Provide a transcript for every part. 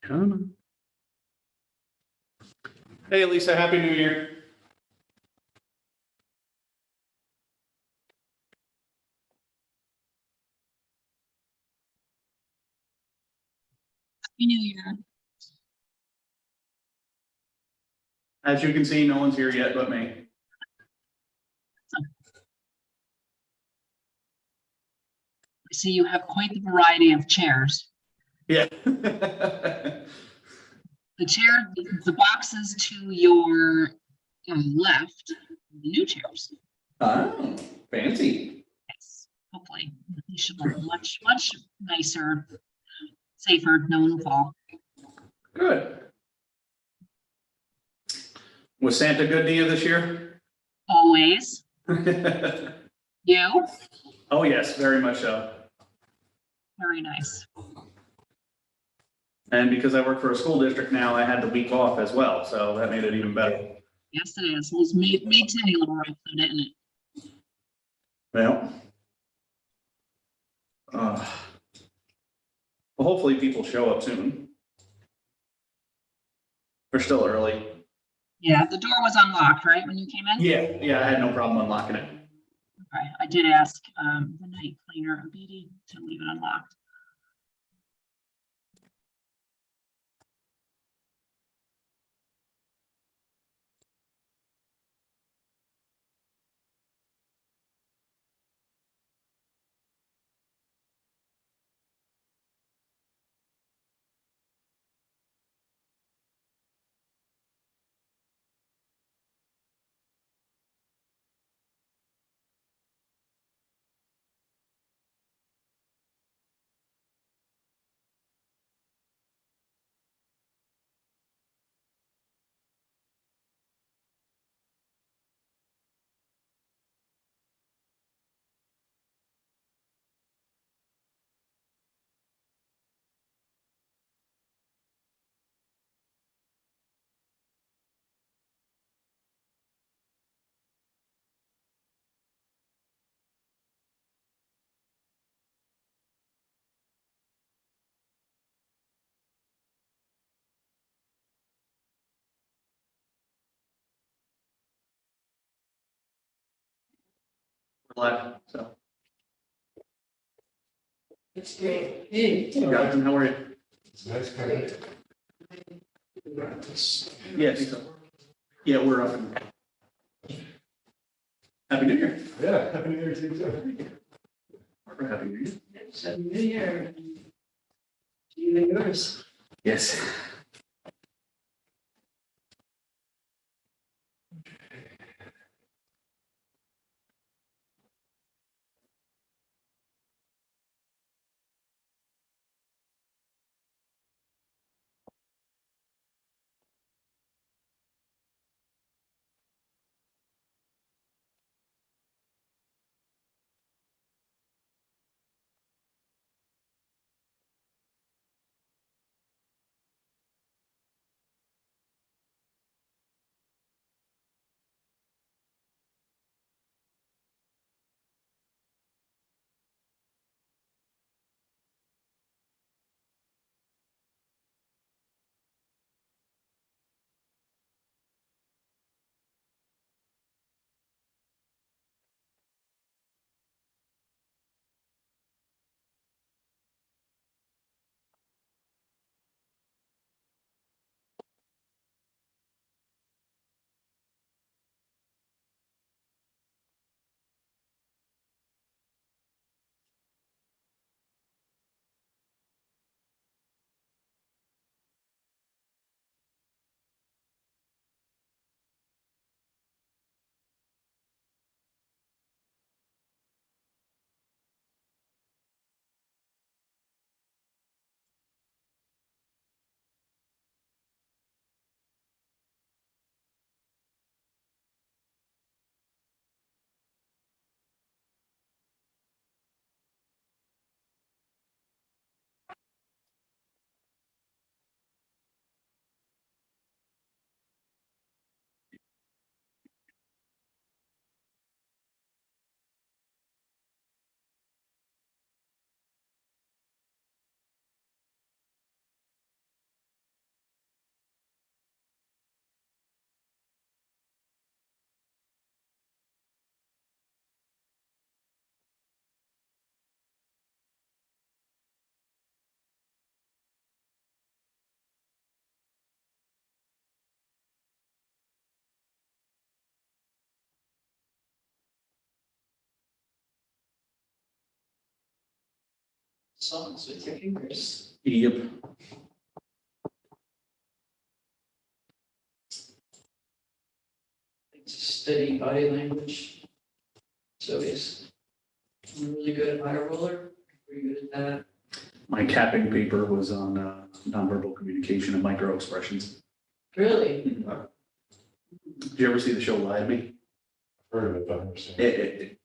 I don't know. Hey, Lisa, Happy New Year. Happy New Year. As you can see, no one's here yet but me. I see you have quite the variety of chairs. Yeah. The chair, the boxes to your left, the new chairs. Oh, fancy. Yes, hopefully. They should look much, much nicer, safer, no one will fall. Good. Was Santa good to you this year? Always. You? Oh, yes, very much so. Very nice. And because I work for a school district now, I had the week off as well, so that made it even better. Yes, it is. It was made today a little rough, didn't it? Well, well, hopefully people show up soon. We're still early. Yeah, the door was unlocked, right, when you came in? Yeah, I had no problem unlocking it. Okay, I did ask the night cleaner, BD, to leave it unlocked. We're live, so. It's great. Hey. Hey, Jonathan, how are you? It's nice coming. Yeah, I think so. Yeah, we're up. Happy New Year. Yeah, happy New Year to you too. Barbara, Happy New Year. Happy New Year. To you and yours. Yes. songs with your fingers. Yep. It's steady body language. So he's really good at high roller, pretty good at that. My capping paper was on nonverbal communication and micro expressions. Really? Did you ever see the show Lie to Me? Heard of it, but I've never seen it.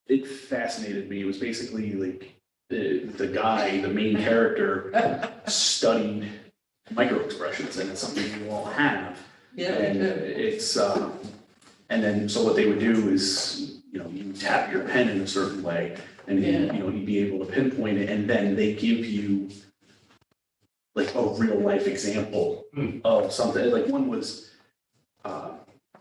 It fascinated me. It was basically like the guy, the main character, studied micro expressions, and it's something you all have. Yeah, And yeah. it's and then so what they would do is, you know, you tap your pen in a certain way, and Yeah. you know, you'd be able to pinpoint it, and then they give you like a real life example of something. Like one was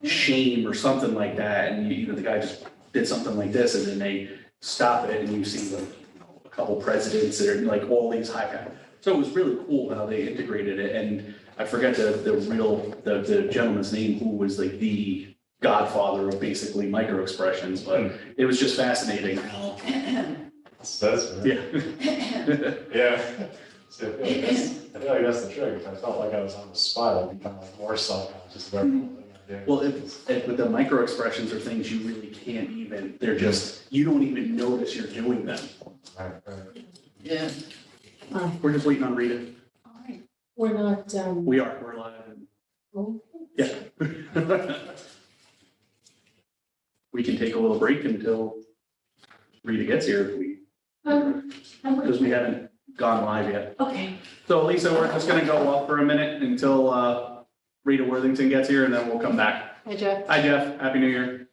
shame or something like that, and you know, the guy just did something like this, and then they stop it, and you see like, you know, a couple presidents that are like all these high guys. So it was really cool how they integrated it, and I forget the gentleman's name who was like the godfather of basically micro expressions, but it was just fascinating how. That's Yeah. Yeah. So I feel like that's the trick. If I felt like I was on the spot, I'd be kind of like more self-conscious of everything I'm doing. Well, with the micro expressions are things you really can't even, they're just, you don't even notice you're doing them. Right, right. Yeah. We're just waiting on Rita. All right, we're not, We're live. oh, Yeah. We can take a little break until Rita gets here, if we, because we haven't gone live yet. okay, So Lisa, we're just gonna go off for a minute until Rita Worthington gets here, and then we'll come back. hi Jeff. Hi Jeff, Happy New Year.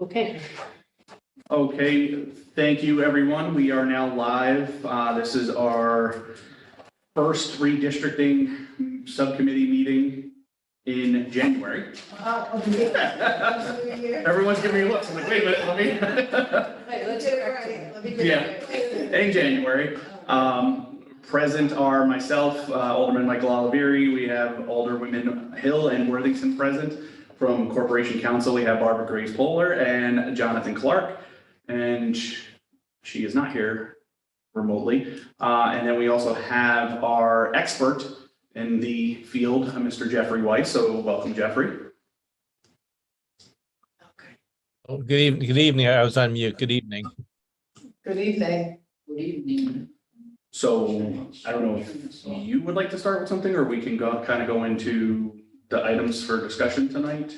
Okay, Okay, thank you, everyone. We are now live. This is our first redistricting subcommittee meeting in January. Everyone's giving me looks. I'm like, wait a minute, let me. Wait, let's get it right. Let me get Yeah. it right. In January. Present are myself, Alderman Michael Oliveri. We have Alderwomen Hill and Worthington present. From Corporation Council, we have Barbara Grace Bowler and Jonathan Clark. And she is not here remotely. And then we also have our expert in the field, Mr. Jeffrey Weiss. So welcome, Jeffrey. Okay. Oh, good evening. Good evening. I was on mute. Good evening. Good evening. Good evening. So I don't know if you would like to start with something, or we can kind of go into the items for discussion tonight.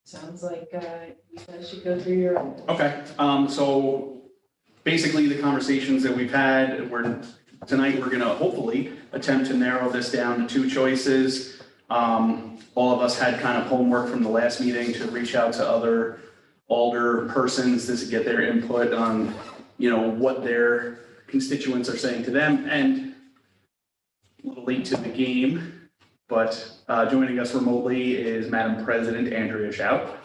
Sounds like you guys should go through your. Okay, so basically the conversations that we've had, tonight we're gonna hopefully attempt to narrow this down to two choices. All of us had kind of homework from the last meeting to reach out to other alder persons to get their input on, what their constituents are saying to them, and a little late to the game, but joining us remotely is Madam President Andrea Schaut.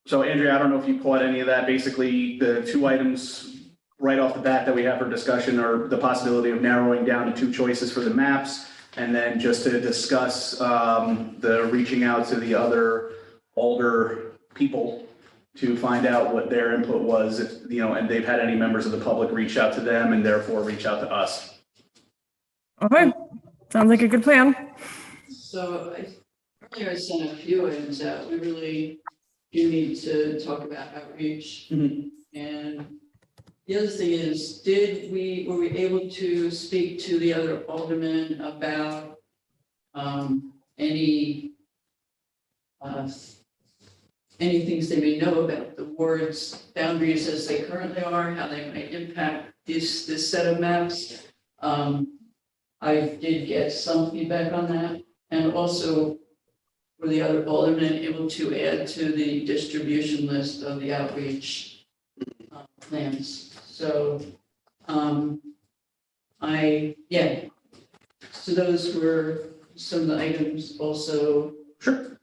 So Andrea, I don't know if you caught any of that. Basically, the two items right off the bat that we have for discussion are the possibility of narrowing down to two choices for the maps, and then just to discuss the reaching out to the other alder people to find out what their input was, if, and they've had any members of the public reach out to them and therefore reach out to us. Okay, sounds like a good plan. So earlier I sent a few items out. We really do need to talk about outreach. And the other thing is, were we able to speak to the other aldermen about any things they may know about the ward's boundaries as they currently are, how they might impact this set of maps? I did get some feedback on that, and also were the other aldermen able to add to the distribution list of the outreach plans. So, so those were some of the items also. Sure.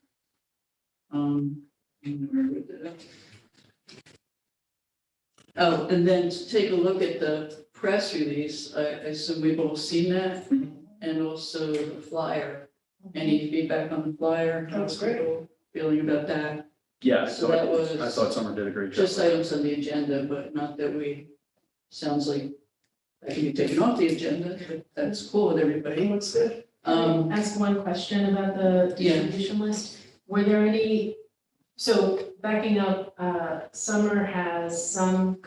Oh, and then to take a look at the press release, I assume we've all seen that, and also the flyer. Any feedback on the flyer? That was great. Feeling about that? Yeah, So that was I thought Summer did a great job. just items on the agenda, but not that sounds like that can be taken off the agenda, but that's cool with everybody. Looks good. Ask one question about the Yeah. distribution list. Were there any, so backing up, Summer has some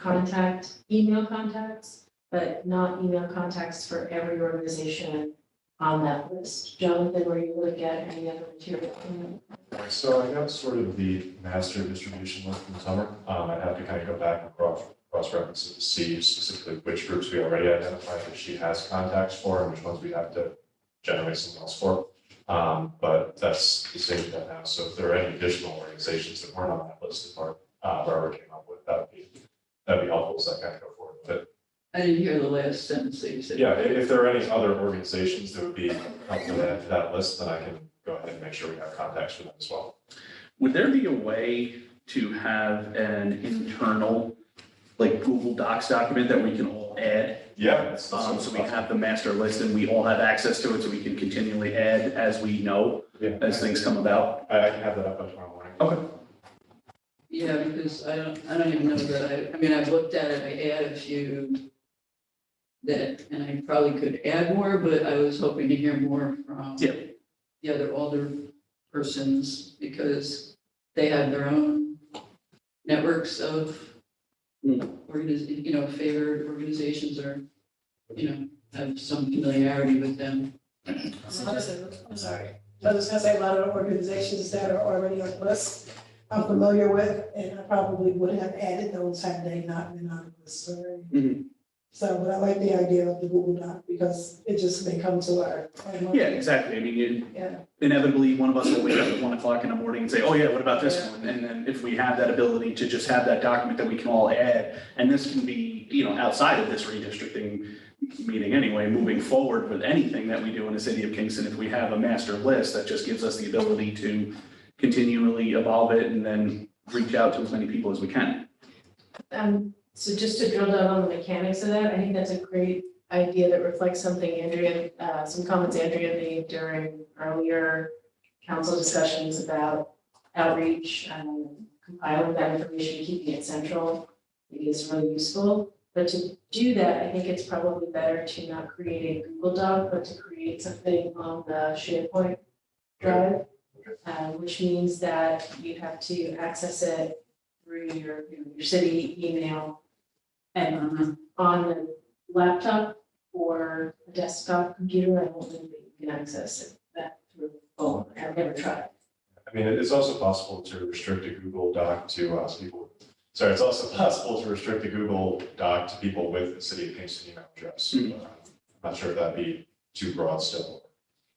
email contacts, but not email contacts for every organization on that list. Jonathan, were you able to get any other material? So I got sort of the master distribution list from Summer. I'd have to kind of go back and cross-reference it to see specifically which groups we already identified that she has contacts for and which ones we have to generate something else for. But that's the same thing now. So if there are any additional organizations that weren't on that list that Barbara came up with, that'd be helpful as I kind of go forward with it. I didn't hear the last sentence that you said. Yeah, if there are any other organizations that would be helpful to add to that list, then I can go ahead and make sure we have contacts for them as well. Would there be a way to have an internal, like Google Docs document that we can all add? Yeah. So we have the master list and we all have access to it, so we can continually add as we know, as things come about. I can have that up by tomorrow morning. Okay. Yeah, because I don't even know that I've looked at it, I add a few and I probably could add more, but I was hoping to hear more from the other older persons, because they have their own networks of favored organizations, or, have some familiarity with them. I'm sorry. I was gonna say a lot of the organizations that are already on the list, I'm familiar with, and I probably would have added those had they not been on the list already. So, but I like the idea of the Google Doc because it just may come to our. Yeah, exactly. I mean, inevitably, one of us will wake up at 1 o'clock in the morning and say, oh yeah, what about this one? And then if we have that ability to just have that document that we can all add, and this can be, outside of this redistricting meeting anyway, moving forward with anything that we do in the city of Kingston, if we have a master list, that just gives us the ability to continually evolve it and then reach out to as many people as we can. So just to drill down on the mechanics of that, I think that's a great idea that reflects something some comments Andrea made during earlier council discussions about outreach and compiling that information, keeping it central. I think is really useful. But to do that, I think it's probably better to not create a Google Doc, but to create something on the SharePoint drive. which means that you have to access it through your city email and on the laptop or a desktop computer. I don't think that you can access that through phone. I've never tried. I mean, it's also possible to restrict a Google Doc to people. Sorry, it's also possible to restrict a Google Doc to people with the City of Kingston email address. Mhm. I'm not sure if that'd be too broad still.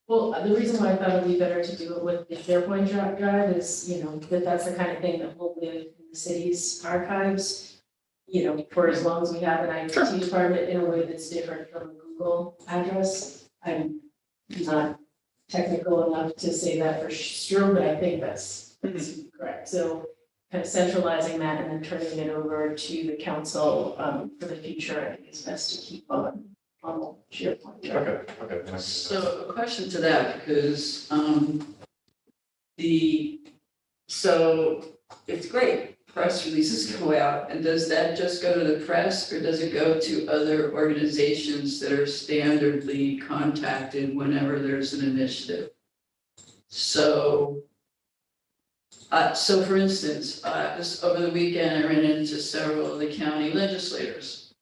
Well, the reason why I thought it'd be better to do it with the SharePoint drive is, that's the kind of thing that will live in the city's archives, for as long as we have an IT department in a way that's different from a Google address. I'm not technical enough to say that for sure, but I think that's correct. So kind of centralizing that and then turning it over to the council for the future, I think is best to keep on the SharePoint drive. Okay. So a question to that, because so it's great, press releases go out, and does that just go to the press, or does it go to other organizations that are standardly contacted whenever there's an initiative? So for instance, just over the weekend, I ran into several of the county legislators.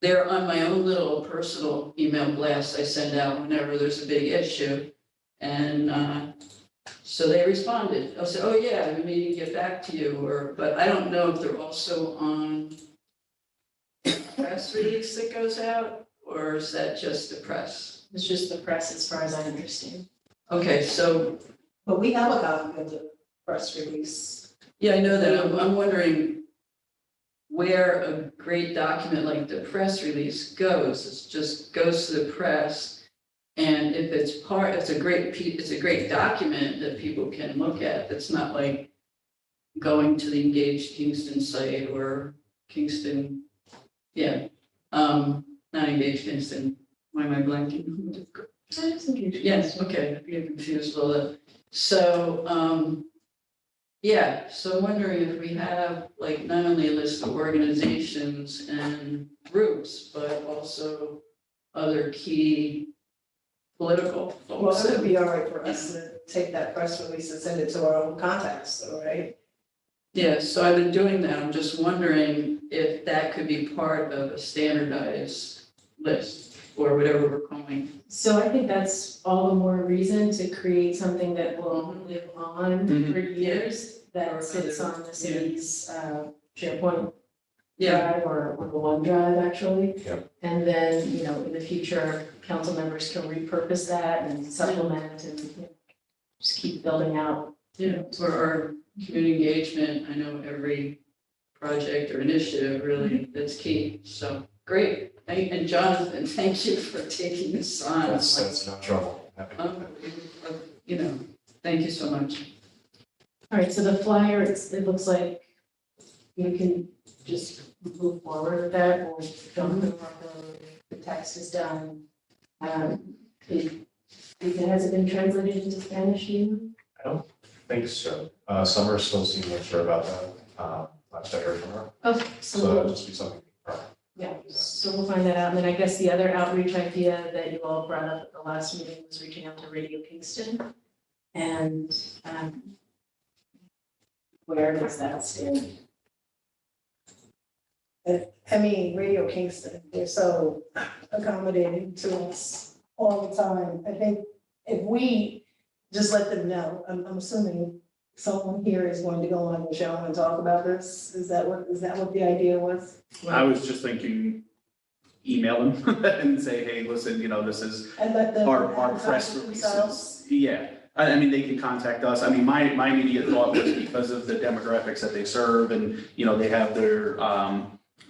They're on my own little personal email blast I send out whenever there's a big issue. And so they responded. I said, oh yeah, we need to get back to you, but I don't know if they're also on press release that goes out, or is that just the press? It's just the press as far as I understand. Okay, so, But we have a copy of the press release. yeah, I know that. I'm wondering where a great document like the press release goes. It just goes to the press. And if it's a great document that people can look at. It's not like going to the Engaged Kingston site or Kingston, not Engaged Kingston. Why am I blanking? Yes, okay, I get confused with all that. So, so I'm wondering if we have like not only a list of organizations and groups, but also other key political Well, folks. it would be all right for us to take that press release and send it to our own contacts, though, right? Yeah, so I've been doing that. I'm just wondering if that could be part of a standardized list or whatever we're calling. So I think that's all the more reason to create something that will live on for years, Or that sits other- on the city's SharePoint Yeah, drive or the OneDrive actually. Yeah. And then, in the future, council members can repurpose that and supplement and just keep building out. yeah, for our community engagement, I know every project or initiative really, that's key. So, great. And Jonathan, thank you for taking this on. That's no trouble. Thank you so much. All right, so the flyer, it looks like you can just move forward with that or the text is done. Has it been translated into Spanish yet? I don't think so. Summer still seems unsure about that. Last I heard from her. Okay, So so, that'll just be something. yeah, so we'll find that out. And then I guess the other outreach idea that you all brought up at the last meeting was reaching out to Radio Kingston. And where does that stand? I mean, Radio Kingston, they're so accommodating to us all the time. I think if we just let them know, I'm assuming someone here is going to go on the show and talk about this. Is that what the idea was? I was just thinking, email them and say, hey, listen, this is And let them. our press advertise releases. themselves? Yeah, I mean, they can contact us. I mean, my immediate thought was because of the demographics that they serve and, they have their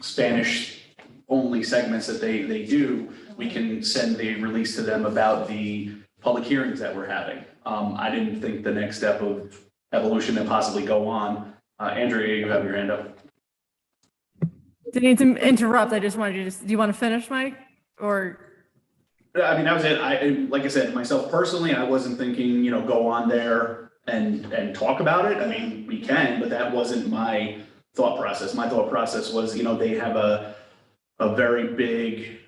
Spanish only segments that they do, we can send the release to them about the public hearings that we're having. I didn't think the next step of evolution and possibly go on. Andrea, you have your hand up. Didn't need to interrupt. I just wanted you to, do you want to finish, Mike? Or, I mean, that was it. Like I said, myself personally, I wasn't thinking, go on there and talk about it. I mean, we can, but that wasn't my thought process. My thought process was, they have a very big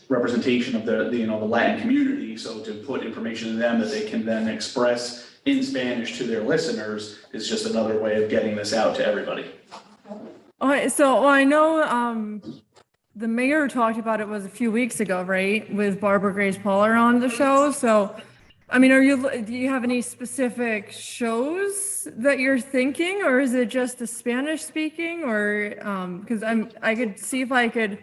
representation of the Latin community. So to put information to them that they can then express in Spanish to their listeners is just another way of getting this out to everybody. Okay, so I know the mayor talked about it was a few weeks ago, right? With Barbara Grace Poller on the show. So, I mean, do you have any specific shows that you're thinking, or is it just the Spanish speaking, or because I could see if I could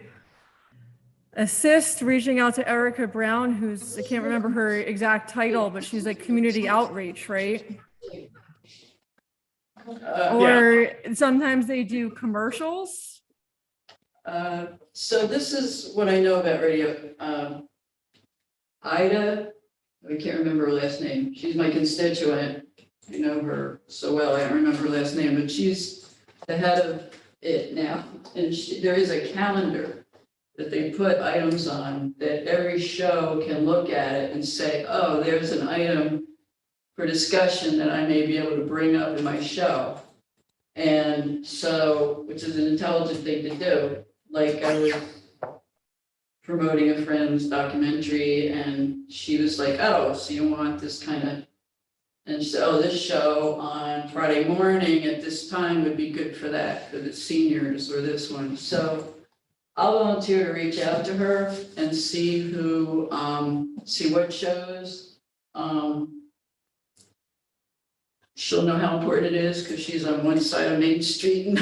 assist reaching out to Erica Brown, I can't remember her exact title, but she's like community outreach, right? Or sometimes they do commercials. So this is what I know about radio. Ida, I can't remember her last name. She's my constituent. I know her so well. I don't remember her last name, but she's the head of it now. And there is a calendar that they put items on that every show can look at it and say, oh, there's an item for discussion that I may be able to bring up in my show. And so, which is an intelligent thing to do. Like I was promoting a friend's documentary and she was like, oh, so you want this kind of, and she said, oh, this show on Friday morning at this time would be good for that, for the seniors or this one. So I'll volunteer to reach out to her and see who, see what shows. She'll know how important it is because she's on one side of Main Street and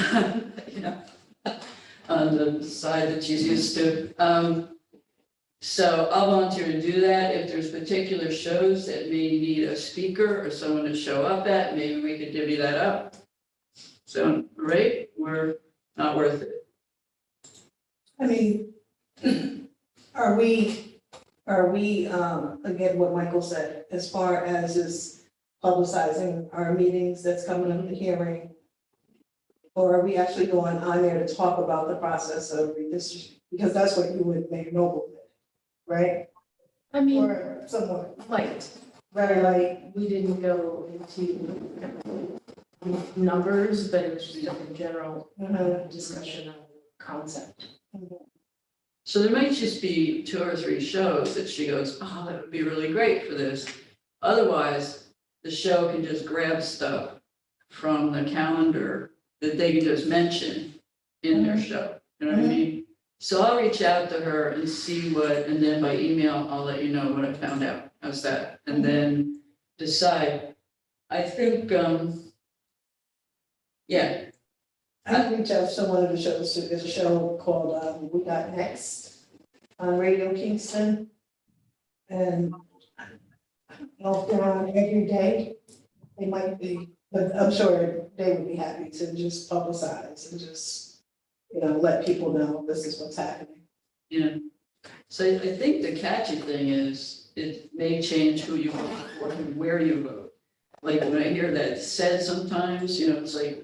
on the side that she's used to. So I'll volunteer to do that. If there's particular shows that may need a speaker or someone to show up at, maybe we could divvy that up. So, right, we're not worth it. I mean, are we, again, what Michael said, as far as is publicizing our meetings that's coming up, the hearing? Or are we actually going on there to talk about the process of redistricting? Because that's what you would make Noble did, right? I mean, Or somewhat, light. very light. We didn't go into numbers, but it was just a general discussion of concept. So there might just be 2 or 3 shows that she goes, oh, that would be really great for this. Otherwise, the show can just grab stuff from the calendar that they can just mention in their show. You know what I mean? So I'll reach out to her and see what, and then by email, I'll let you know what I found out. How's that? And then decide. I think, yeah. I reached out to one of the shows, there's a show called We Got Next on Radio Kingston. And I don't know if they're on every day, they might be, but I'm sure they would be happy to just publicize and just, let people know this is what's happening. Yeah. So I think the catchy thing is it may change who you vote for and where you vote. Like when I hear that said sometimes, it's like,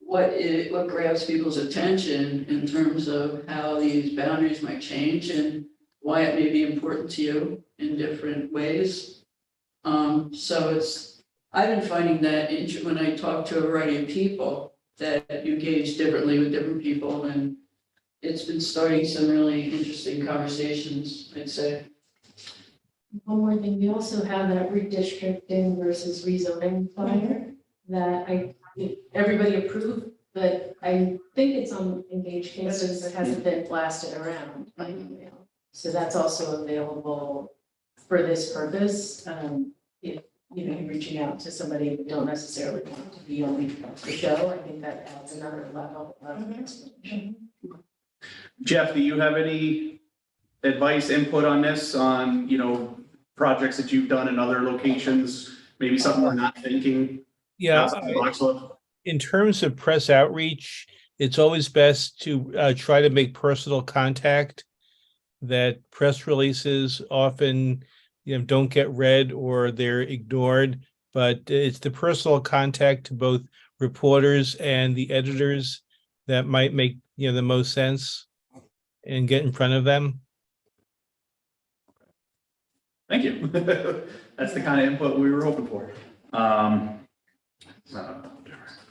what grabs people's attention in terms of how these boundaries might change and why it may be important to you in different ways. So I've been finding that when I talk to a variety of people that you engage differently with different people, and it's been starting some really interesting conversations, I'd say. One more thing, we also have that redistricting versus rezoning flyer that everybody approved, but I think it's on Engage cases that hasn't been blasted around by email. So that's also available for this purpose. If you're reaching out to somebody who don't necessarily want to be on the show, I think that adds another level of explanation. Jeff, do you have any advice, input on this, on, projects that you've done in other locations? Maybe something we're not thinking? Yeah, outside the box of? in terms of press outreach, it's always best to try to make personal contact. That press releases often, don't get read or they're ignored, but it's the personal contact to both reporters and the editors that might make, the most sense and get in front of them. Thank you. That's the kind of input we were hoping for.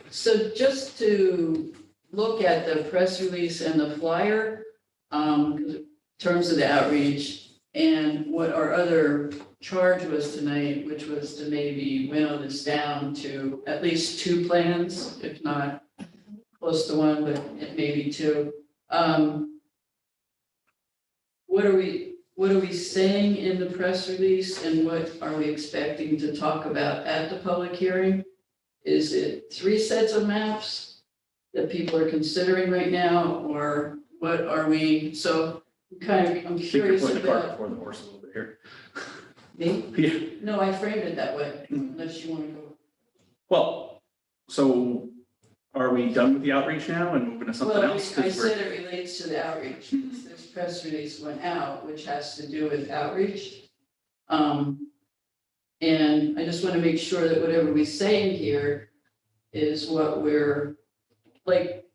So just to look at the press release and the flyer, in terms of the outreach, and what our other charge was tonight, which was to maybe winnow this down to at least 2 plans, if not close to 1, but maybe 2. What are we saying in the press release, and what are we expecting to talk about at the public hearing? Is it 3 sets of maps that people are considering right now, or what are we? So I'm I think you're curious putting the cart about before the horse a little bit here. me. Yeah. No, I framed it that way, unless you want to go. Well, so are we done with the outreach now and moving to something Well, else? I 'Cause we're- said it relates to the outreach. This press release went out, which has to do with outreach. And I just want to make sure that whatever we say here is what we're, like,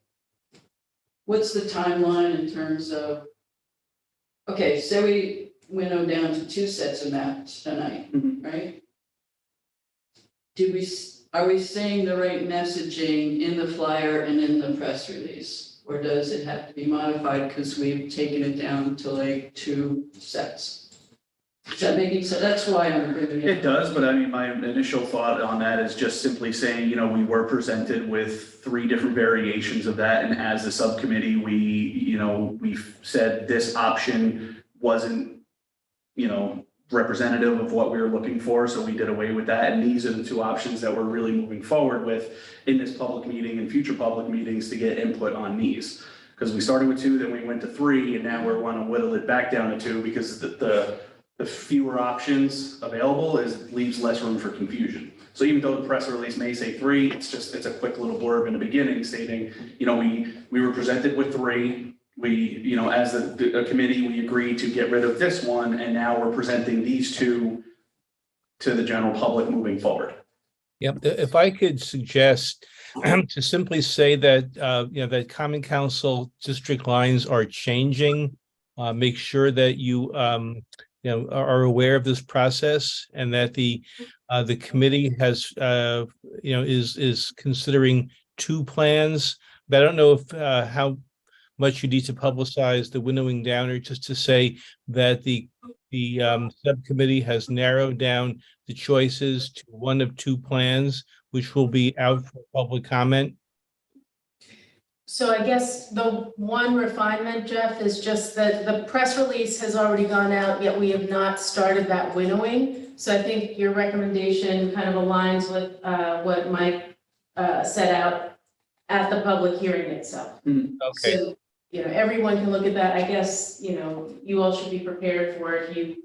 what's the timeline in terms of, okay, so we winnow down to 2 sets of maps tonight, Mhm. right? Are we saying the right messaging in the flyer and in the press release? Or does it have to be modified because we've taken it down to like 2 sets? Is that making sense? That's why I'm bringing it It up. does, but I mean, my initial thought on that is just simply saying, we were presented with 3 different variations of that. And as a subcommittee, we've said this option wasn't, representative of what we were looking for. So we did away with that. And these are the 2 options that we're really moving forward with in this public meeting and future public meetings to get input on these. Because we started with 2, then we went to 3, and now we want to whittle it back down to 2 because the fewer options available leaves less room for confusion. So even though the press release may say 3, it's a quick little blurb in the beginning stating, we were presented with 3. We, as a committee, we agreed to get rid of this one, and now we're presenting these 2 to the general public moving forward. Yep, if I could suggest to simply say that, that Common Council district lines are changing. Make sure that you, are aware of this process, and that the committee has, is considering 2 plans. But I don't know if how much you need to publicize the winnowing down, or just to say that the subcommittee has narrowed down the choices to 1 of 2 plans, which will be out for public comment. So I guess the one refinement, Jeff, is just that the press release has already gone out, yet we have not started that winnowing. So I think your recommendation kind of aligns with what Mike set out at the public hearing itself. Okay. So, everyone can look at that. I guess, you all should be prepared for if you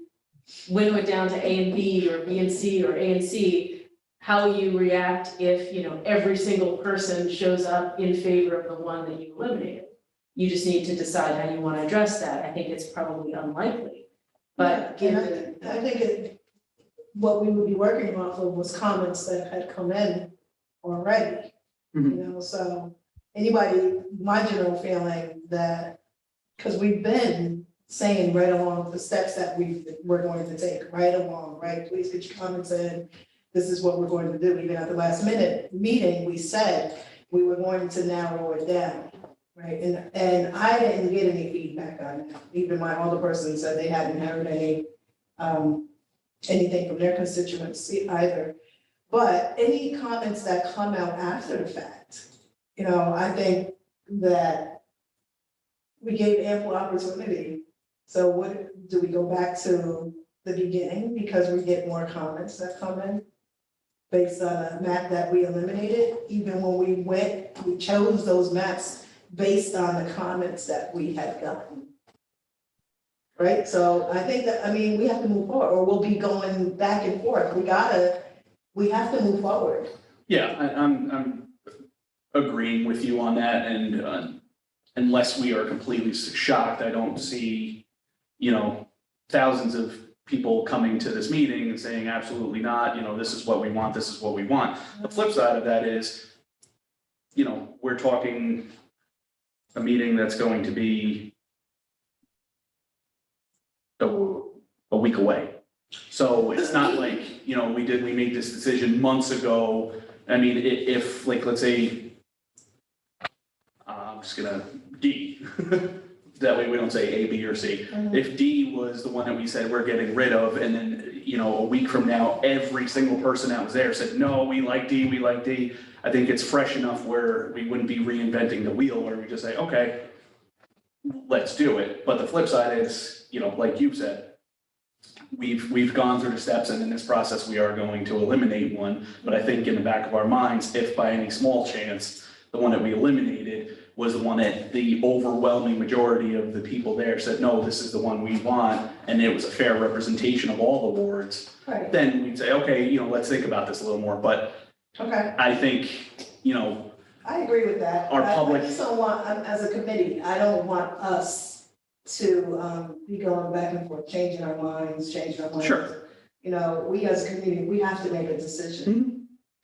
winnow it down to A and B, or B and C, or A and C, how you react if, every single person shows up in favor of the one that you eliminated. You just need to decide how you want to address that. I think it's probably unlikely, but And I think what we would be working off of was comments that had come in already. So anybody, my general feeling that, because we've been saying right along the steps that we're going to take, right along, right? Please get your comments in. This is what we're going to do. Even at the last minute meeting, we said we were going to narrow it down, right? And I didn't get any feedback on that. Even my older person said they hadn't heard anything from their constituency either. But any comments that come out after the fact, I think that we gave ample opportunity. So what, do we go back to the beginning because we get more comments that come in based on a map that we eliminated? Even when we chose those maps based on the comments that we had gotten. Right, so I think that, we have to move forward, or we'll be going back and forth. We have to move forward. Yeah, I'm agreeing with you on that, and unless we are completely shocked, I don't see, thousands of people coming to this meeting and saying absolutely not, this is what we want, this is what we want. The flip side of that is, we're talking a meeting that's going to be a week away. So it's not like, we made this decision months ago. I mean, if like, let's say, I'm just gonna D, That way we don't say A, B, or C. If D was the one that we said we're getting rid of, and then, you know, a week from now, every single person that was there said, no, we like D, we like D. I think it's fresh enough where we wouldn't be reinventing the wheel, where we just say, okay, let's do it. But the flip side is, you know, like you said, we've gone through the steps, and in this process, we are going to eliminate one. But I think in the back of our minds, if by any small chance, the one that we eliminated was the one that the overwhelming majority of the people there said, no, this is the one we want, and it was a fair representation of all the wards, Right, then we'd say, okay, you know, let's think about this a little more. But okay, I think, you know, I agree with that. Our public- I just don't want, as a committee, I don't want us to be going back and forth, changing our minds. Sure. You know, we as a committee, we have to make a decision. Mhm.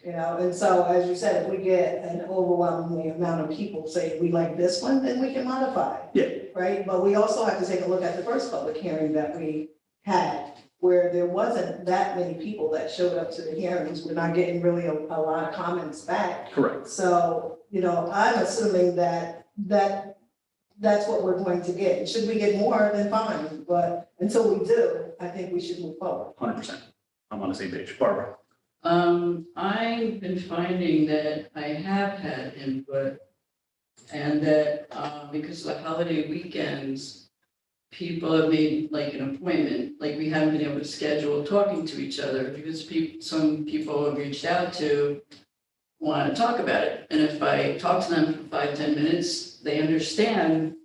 You know, and so, as you said, if we get an overwhelming amount of people saying we like this one, then we can modify. Yeah. Right, but we also have to take a look at the first public hearing that we had, where there wasn't that many people that showed up to the hearings. We're not getting really a lot of comments back. correct, So, you know, I'm assuming that's what we're going to get. Should we get more, then fine, but until we do, I think we should move forward. 100%. I'm on the same page. Barbara? I've been finding that I have had input, and that, because of the holiday weekends, people have made like an appointment, like we haven't been able to schedule talking to each other, because some people have reached out to want to talk about it. And if I talk to them for 5-10 minutes, they understand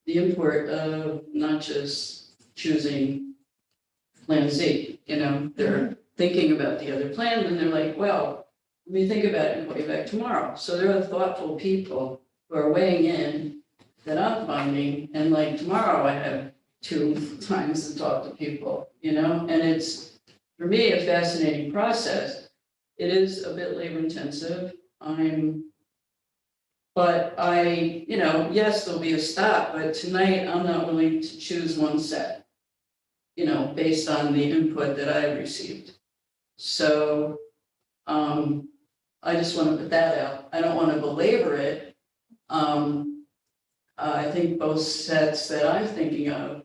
the import of not just choosing Plan Z, you know, they're thinking about the other plan, and they're like, well, let me think about it and call you back tomorrow. So there are thoughtful people who are weighing in that I'm finding, and like tomorrow I have 2 times to talk to people, you know, and it's, for me, a fascinating process. It is a bit labor intensive. But I, you know, yes, there'll be a stop, but tonight I'm not willing to choose one set, you know, based on the input that I received. So, I just want to put that out. I don't want to belabor it. I think both sets that I'm thinking of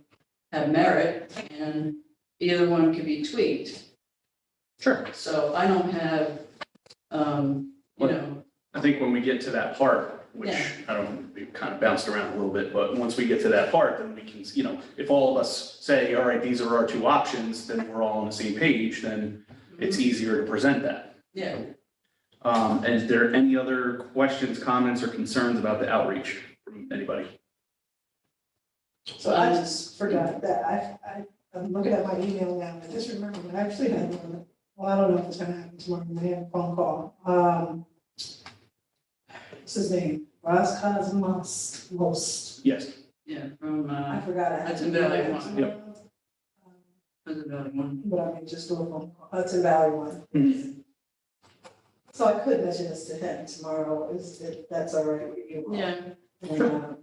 have merit, and either one could be tweaked. Sure. So I don't have, you know, I think when we get to that part, which Yeah. I don't, we kind of bounced around a little bit, but once we get to that part, then we can, you know, if all of us say, all right, these are our 2 options, then we're all on the same page, then it's easier to present that. yeah. And is there any other questions, comments, or concerns about the outreach from anybody? So I just forgot that I'm looking at my email now, I just remembered I actually had one, well, I don't know if it's gonna happen tomorrow, I have a phone call. What's his name? Ross Cosmos, most, Yes. Yeah, from, I forgot. I had Hudson to- Valley one. Yep. Hudson Valley one. But I can just do a phone call, Hudson Valley one. Mhm. So I could mention this to him tomorrow, if that's all right with you. Yeah, And,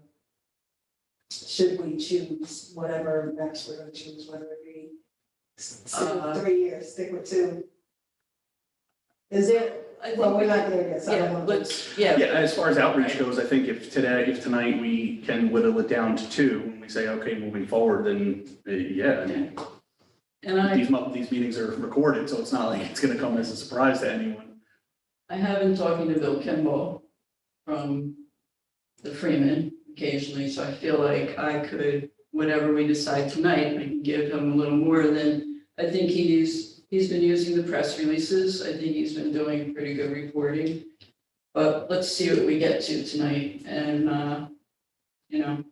should we choose whatever maps we're gonna choose, whether it be stick with 3 or stick with 2? Is there, I think. well, we're not there yet, so I don't Yeah, want to. let's, yeah. Yeah, as far as outreach goes, I think if tonight we can whittle it down to 2, and we say, okay, moving forward, then, yeah, I mean, And I these meetings are recorded, so it's not like it's gonna come as a surprise to anyone. have been talking to Bill Kimball from the Freeman occasionally, so I feel like I could, whatever we decide tonight, I can give him a little more than, I think he's been using the press releases. I think he's been doing pretty good reporting. But let's see what we get to tonight, and, you know.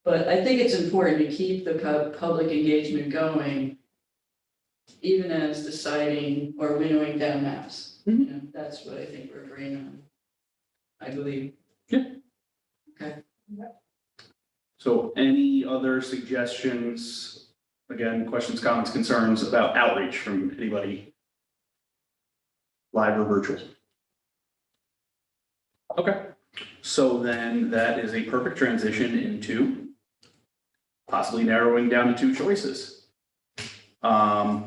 But I think it's important to keep the public engagement going, even as deciding or winnowing down maps. You know, that's what I think we're agreeing on, I believe. So any other suggestions, again, questions, comments, concerns about outreach from anybody? Live or virtual? Okay, so then that is a perfect transition into possibly narrowing down to 2 choices. I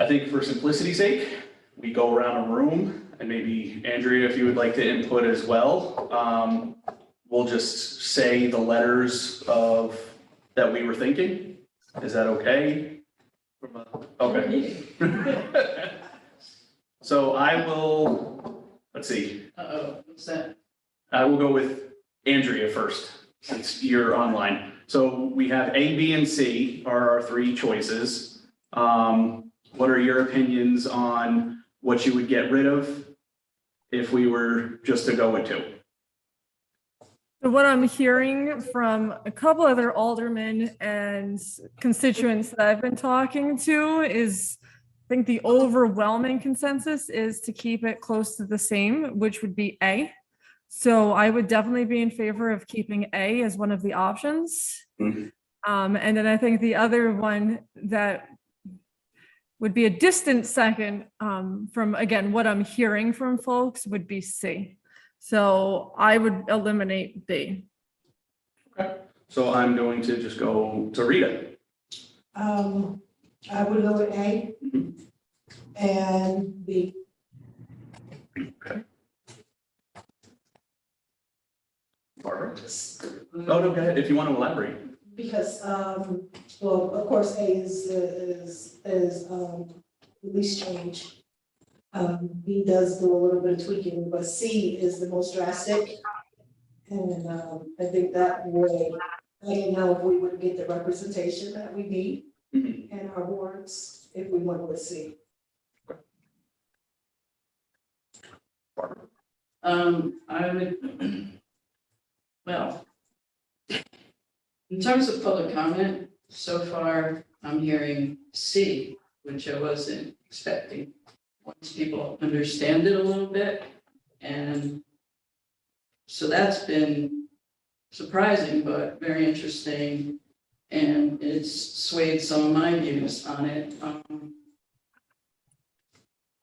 think for simplicity's sake, we go around a room and maybe Andrea, if you would like to input as well, we'll just say the letters of, that we were thinking. Is that okay? Okay. So I will, let's see, Uh-oh, what's that? I will go with Andrea first, since you're online. So we have A, B, and C are our three choices. What are your opinions on what you would get rid of if we were just to go with two? So what I'm hearing from a couple other aldermen and constituents that I've been talking to is, I think the overwhelming consensus is to keep it close to the same, which would be A. So I would definitely be in favor of keeping A as one of the options. Mhm. And then I think the other one that would be a distant second from, again, what I'm hearing from folks would be C. So I would eliminate B. Okay. So I'm going to just go to Rita. I would go with A and B. Okay. Barbara? Oh, no, go ahead, if you want to elaborate. Because, well, of course, A is the least change. B does do a little bit of tweaking, but C is the most drastic. And, I think that way, I don't know if we would get the representation that we need Mhm. in our wards if we went with C. Barbara? I would, well, in terms of public comment, so far, I'm hearing C, which I wasn't expecting. Once people understand it a little bit, and so that's been surprising, but very interesting, and it's swayed some of my views on it.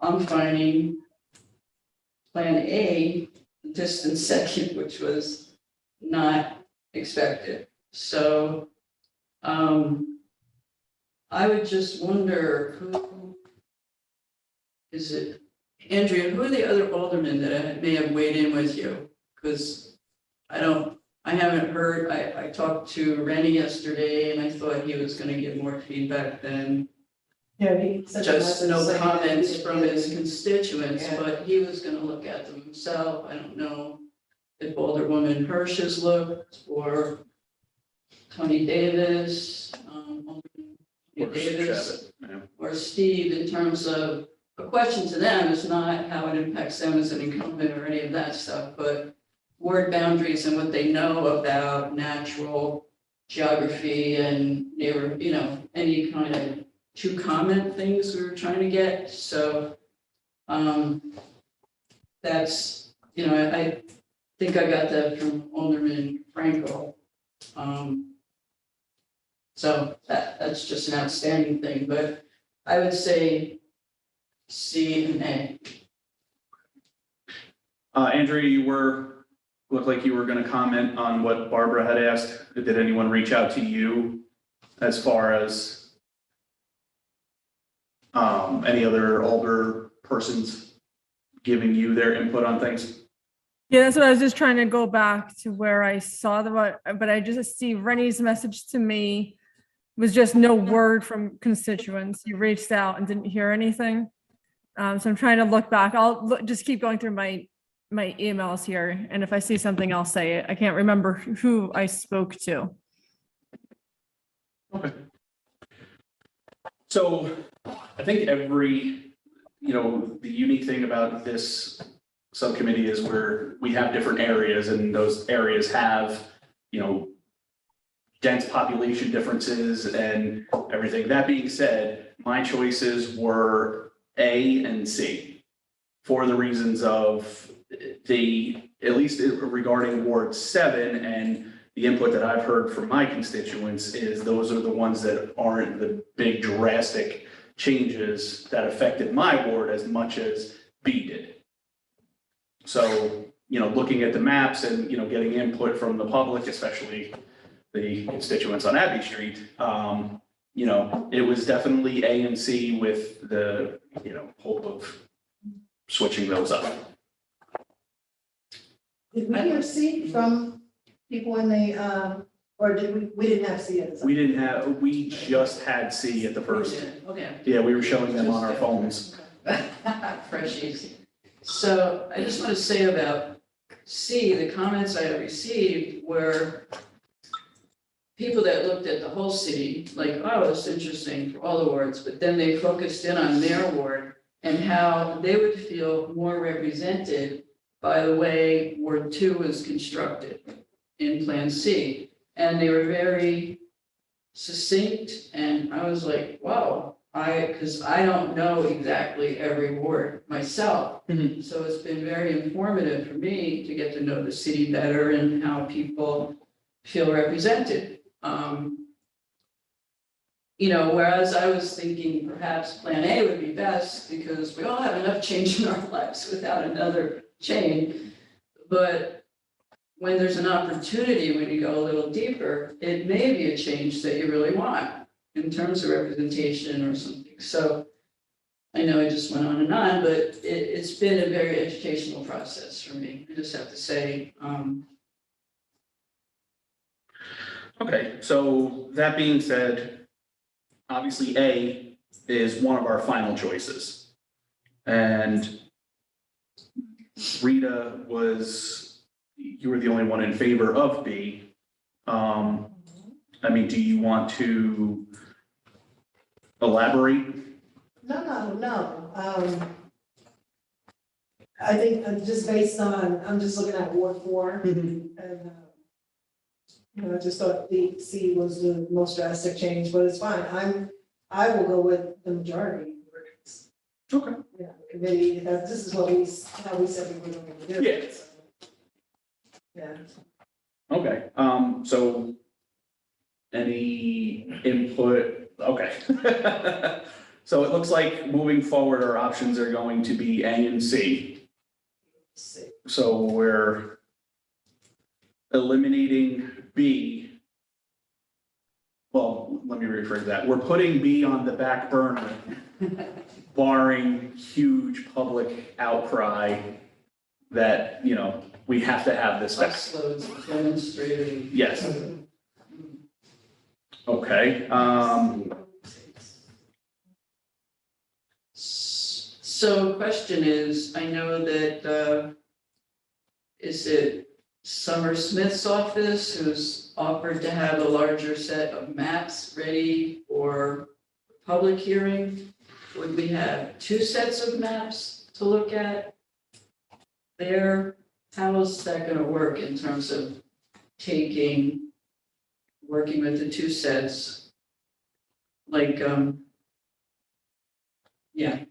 I'm finding Plan A, distant second, which was not expected. So, I would just wonder who is it? Andrea, who are the other aldermen that may have weighed in with you? Because I haven't heard, I talked to Rennie yesterday and I thought he was gonna give more feedback than Yeah, he sent a just message no saying that comments he from did. his constituents, Yeah. but he was gonna look at them himself. I don't know if Alderwoman Hirsch has looked, or Tony Davis, Alderman Or Davis, Shabbat, yeah. or Steve, in terms of, a question to them is not how it impacts them as an incumbent or any of that stuff, but ward boundaries and what they know about natural geography and neighbor, any kind of to comment things we were trying to get. So that's, I think I got that from Alderman Franco. So that's just an outstanding thing, but I would say C and A. Andrea, looked like you were going to comment on what Barbara had asked. Did anyone reach out to you as far as any other older persons giving you their input on things? Yeah, that's what I was just trying to go back to where I saw but I just see Rennie's message to me was just no word from constituents. You reached out and didn't hear anything. So I'm trying to look back. I'll just keep going through my emails here. And if I see something, I'll say it. I can't remember who I spoke to. Okay. So I think the unique thing about this subcommittee is we have different areas, and those areas have, dense population differences and everything. That being said, my choices were A and C for the reasons of at least regarding Ward 7 and the input that I've heard from my constituents is those are the ones that aren't the big drastic changes that affected my ward as much as B did. So, looking at the maps and, getting input from the public, especially the constituents on Abbey Street, it was definitely A and C with the, hope of switching those up. Did we hear C from people when they, or did we didn't have C at the time? We just had C at the first. Okay. Yeah, we were showing them on our phones. Freshies. So I just want to say about C, the comments I received were people that looked at the whole city, like, oh, it's interesting for all the wards, but then they focused in on their ward and how they would feel more represented by the way Ward 2 was constructed in Plan C. And they were very succinct, and I was like, wow, because I don't know exactly every ward myself. Mhm. So it's been very informative for me to get to know the city better and how people feel represented. You know, whereas I was thinking perhaps Plan A would be best because we all have enough change in our lives without another change. But when there's an opportunity, when you go a little deeper, it may be a change that you really want in terms of representation or something. So I know I just went on, but it's been a very educational process for me. I just have to say, Okay, so that being said, obviously A is one of our final choices. And Rita you were the only one in favor of B. I mean, do you want to elaborate? No. I think just based on, I'm just looking at Ward 4 and, I just thought the C was the most drastic change, but it's fine. I will go with the majority. Okay. Yeah, the committee, this is how we said we were going to do it. Yeah. Okay, so any input? Okay. So it looks like moving forward, our options are going to be A and C. So we're eliminating B. Well, let me rephrase that. We're putting B on the back burner, barring huge public outcry that, we have to have this back. busloads demonstrating. Yes. Okay, So question is, I know that, is it Summer Smith's office who's offered to have a larger set of maps ready for public hearing? Would we have 2 sets of maps to look at there? How is that gonna work in terms of working with the 2 sets? Like, yeah.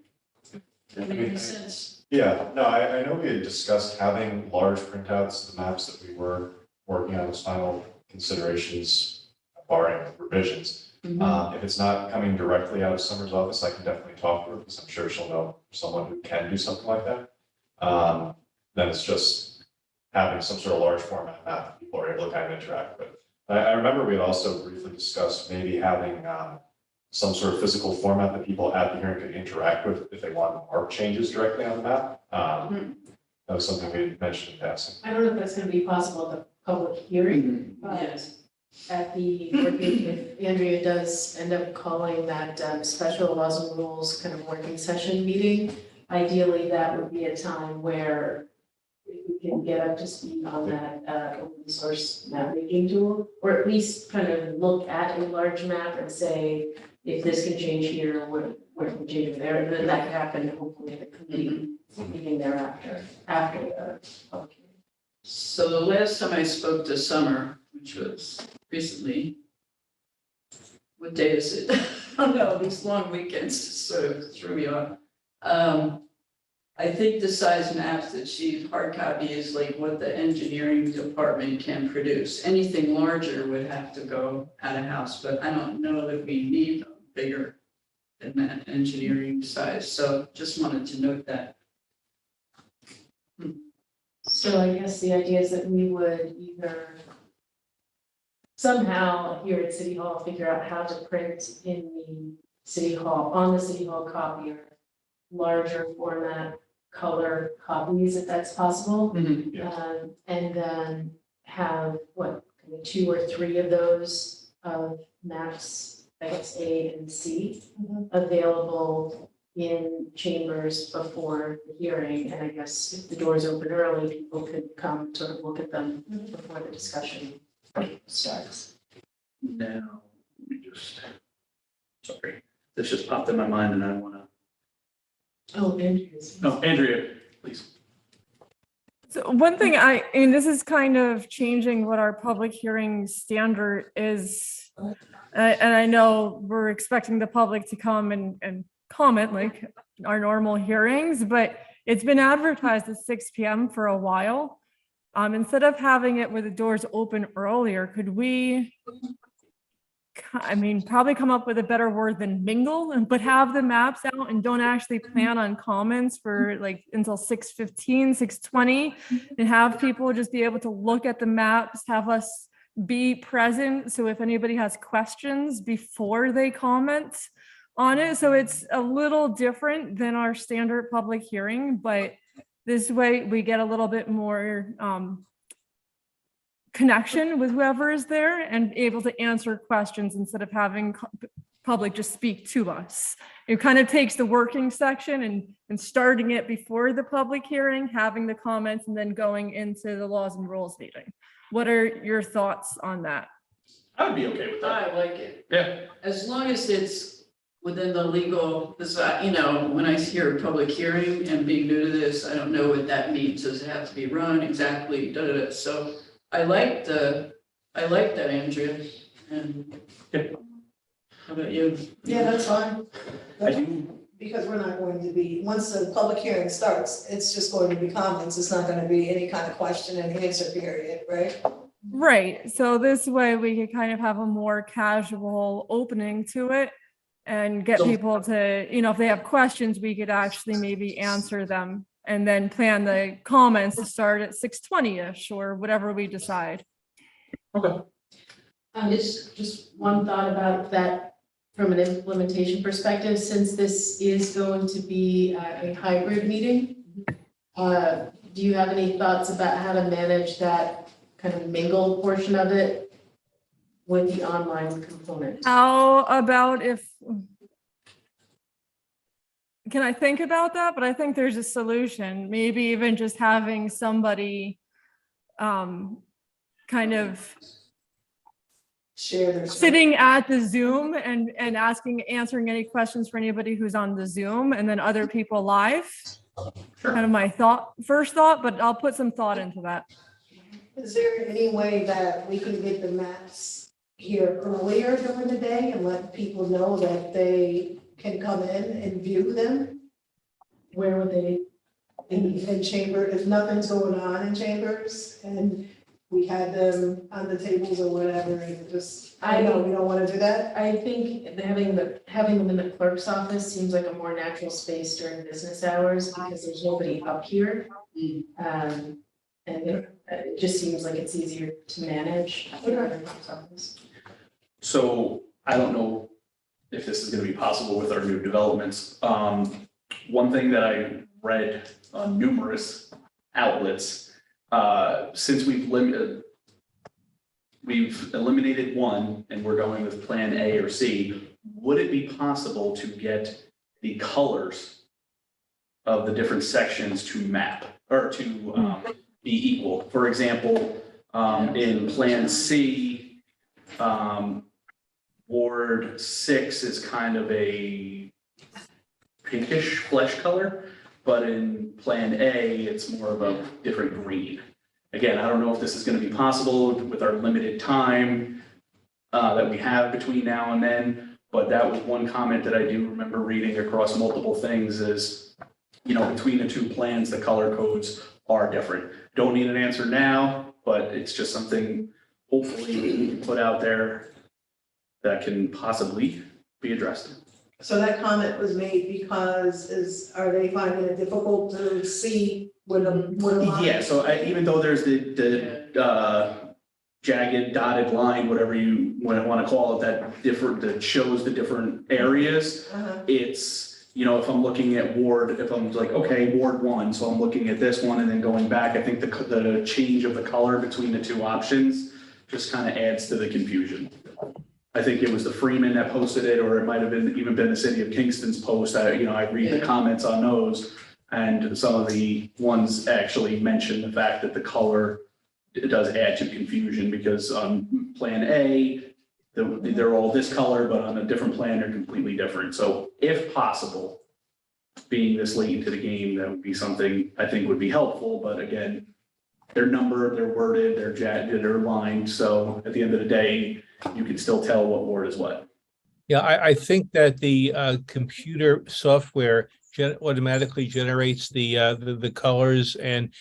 Does that make any sense? Yeah, no, I know we had discussed having large printouts of the maps that we were working on as final considerations, barring revisions. If it's not coming directly out of Summer's office, I can definitely talk to her because I'm sure she'll know someone who can do something like that. Then it's just having some sort of large format map that people are able to kind of interact with. I remember we had also briefly discussed maybe having some sort of physical format that people at the hearing could interact with if they want to mark changes directly on the map. That was something we mentioned in passing. I don't know if that's gonna be possible at the public hearing, but Yes. if Andrea does end up calling that special laws and rules kind of working session meeting, ideally that would be a time where we can get up to speed on that open source map making tool, or at least kind of look at a large map and say, if this can change here, what can change there, and then that could happen hopefully at the committee meeting thereafter, after the public hearing. So the last time I spoke to Summer, which was recently, what day is it? I don't know, these long weekends sort of threw me off. I think the size maps that she hard copy is like what the engineering department can produce. Anything larger would have to go out of house, but I don't know that we need them bigger than that engineering size. So just wanted to note that. So I guess the idea is that we would either somehow here at City Hall, figure out how to print in the City Hall, on the City Hall copier, larger format color copies if that's possible. Yeah. And then have kind of 2 or 3 of those of maps, I guess A and C, available in chambers before the hearing. And I guess if the doors open early, people could come sort of look at them before the discussion starts. Now, let me just, sorry, this just popped in my mind and I want to, Oh, Andrews. oh, Andrea, please. So one thing and this is kind of changing what our public hearing standard is. And I know we're expecting the public to come and comment like our normal hearings, but it's been advertised at 6 p.m. for a while. Instead of having it where the doors open earlier, could we, probably come up with a better word than mingle, but have the maps out and don't actually plan on comments for like until 6:15, 6:20, and have people just be able to look at the maps, have us be present. So if anybody has questions before they comment on it, so it's a little different than our standard public hearing, but this way we get a little bit more connection with whoever is there and able to answer questions instead of having public just speak to us. It kind of takes the working section and starting it before the public hearing, having the comments, and then going into the laws and rules meeting. What are your thoughts on that? I would be okay with that. I like it, Yeah. as long as it's within the legal, because when I hear public hearing and being new to this, I don't know what that means. Does it have to be run exactly, so I like that, Andrea, and how about you? Yeah, that's fine. I do, Because we're not going to be, once the public hearing starts, it's just going to be comments. It's not going to be any kind of question and answer period, right? Right. So this way we could kind of have a more casual opening to it and get So- people to, if they have questions, we could actually maybe answer them and then plan the comments to start at 6:20-ish or whatever we decide. okay. Just one thought about that from an implementation perspective, since this is going to be a hybrid meeting. Do you have any thoughts about how to manage that kind of mingle portion of it with the online component? How about can I think about that? But I think there's a solution, maybe even just having somebody kind of Share their. sitting at the Zoom and answering any questions for anybody who's on the Zoom, and then other people live. Kind of my first thought, but I'll put some thought into that. Is there any way that we can get the maps here earlier during the day and let people know that they can come in and view them? Where would they? In chamber, if nothing's going on in chambers and we had them on the tables or whatever, and just, I know we don't want to do that. I think having them in the clerk's office seems like a more natural space during business hours because there's nobody up here. And it just seems like it's easier to manage. So I don't know if this is gonna be possible with our new developments. One thing that I read on numerous outlets, since we've eliminated one and we're going with Plan A or C, would it be possible to get the colors of the different sections to map or to be equal? For example, in Plan C, Ward 6 is kind of a pinkish flesh color, but in Plan A, it's more of a different green. Again, I don't know if this is going to be possible with our limited time that we have between now and then, but that was one comment that I do remember reading across multiple things is, between the two plans, the color codes are different. Don't need an answer now, but it's just something hopefully we can put out there that can possibly be addressed. So that comment was made because are they finding it difficult to see with a Yeah, so even though there's the jagged dotted line, whatever you want to call it, that shows the different areas, it's you know, if I'm looking at Ward, if I'm like, okay, Ward 1, so I'm looking at this one and then going back, I think the change of the color between the two options just kind of adds to the confusion. I think it was the Freeman that posted it, or it might have been even been the City of Kingston's post. You know, I read the comments on those, and some of the ones actually mention the fact that the color, it does add to confusion, because on Plan A, they're all this color, but on a different plan, they're completely different. So if possible, being this late into the game, that would be something I think would be helpful. But again, they're numbered, they're worded, they're lined. So at the end of the day, you can still tell what ward is what. Yeah, I think that the computer software automatically generates the colors, and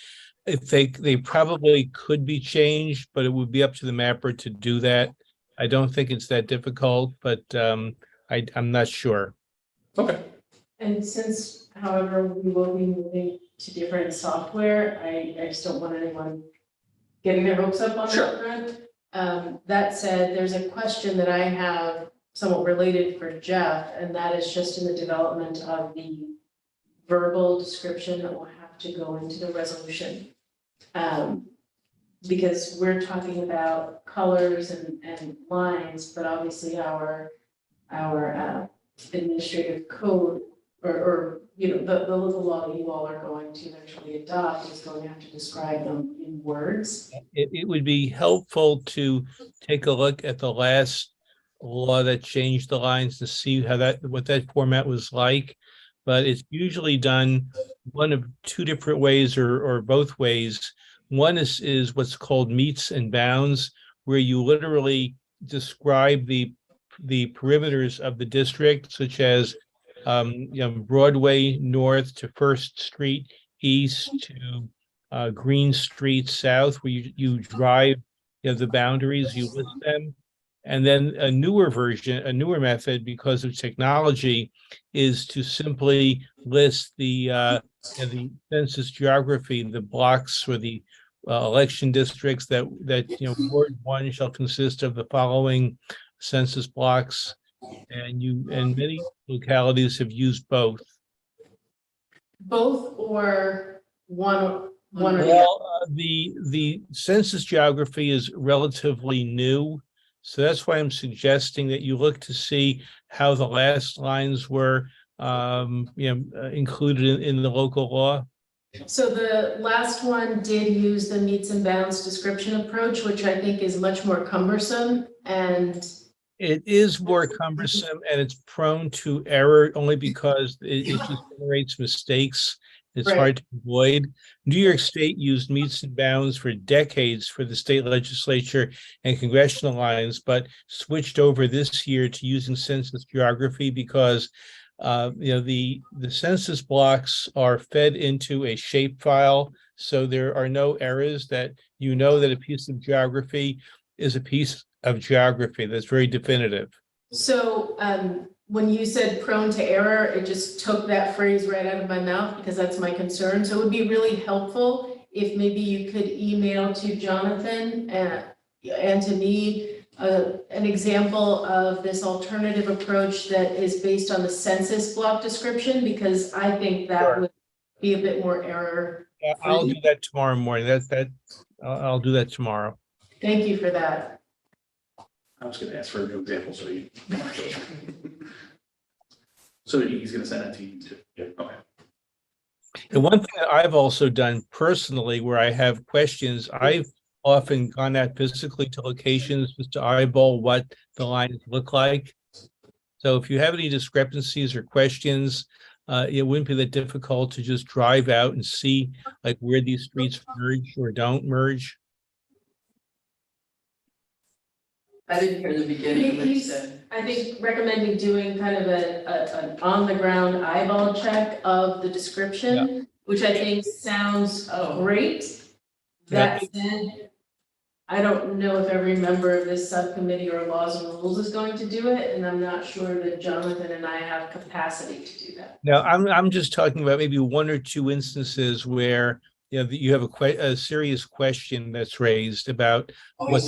if they probably could be changed, but it would be up to the mapper to do that. I don't think it's that difficult, but I'm not sure. Okay. And since, however, we will be moving to different software, I just don't want anyone getting their hopes up on that front. That said, there's a question that I have somewhat related for Jeff, and that is just in the development of the verbal description that will have to go into the resolution. Because we're talking about colors and lines, but obviously our administrative code or you know, the local law that you all are going to eventually adopt is going to have to describe them in words. It would be helpful to take a look at the last law that changed the lines to see what that format was like. But it's usually done one of two different ways or both ways. One is what's called meets and bounds, where you literally describe the perimeters of the district, such as you know, Broadway north to First Street east to Green Street south, where you drive, you know, the boundaries, you list them. And then a newer method, because of technology, is to simply list the census geography, the blocks or the election districts that you know, Ward 1 shall consist of the following census blocks, and many localities have used both. Both or one or the other? Well, the census geography is relatively new, so that's why I'm suggesting that you look to see how the last lines were you know, included in the local law. So the last one did use the meets and bounds description approach, which I think is much more cumbersome, and it is more cumbersome and it's prone to error only because it just generates mistakes. It's hard to avoid. New York State used meets and bounds for decades for the state legislature and congressional lines, but switched over this year to using census geography because you know, the census blocks are fed into a shapefile, so there are no errors. That you know that a piece of geography is a piece of geography that's very definitive. so when you said prone to error, it just took that phrase right out of my mouth because that's my concern. So it would be really helpful if maybe you could email to Jonathan and to me an example of this alternative approach that is based on the census block description, because I think that would be a bit more error. Yeah, I'll do that tomorrow morning. I'll do that tomorrow. Thank you for that. I was going to ask for a new example, so you. So he's going to send that to you too. Yeah. Okay. And one thing that I've also done personally, where I have questions, I've often gone out physically to locations just to eyeball what the lines look like. So if you have any discrepancies or questions, it wouldn't be that difficult to just drive out and see like where these streets merge or don't merge. I didn't hear the beginning of what you He's, said. I think, recommending doing kind of an on-the-ground eyeball check of the description, which I think sounds great. That said, I don't know if every member of this subcommittee or laws and rules is going to do it, and I'm not sure that Jonathan and I have capacity to do that. Now, I'm just talking about maybe one or two instances where you know you have a serious question that's raised about what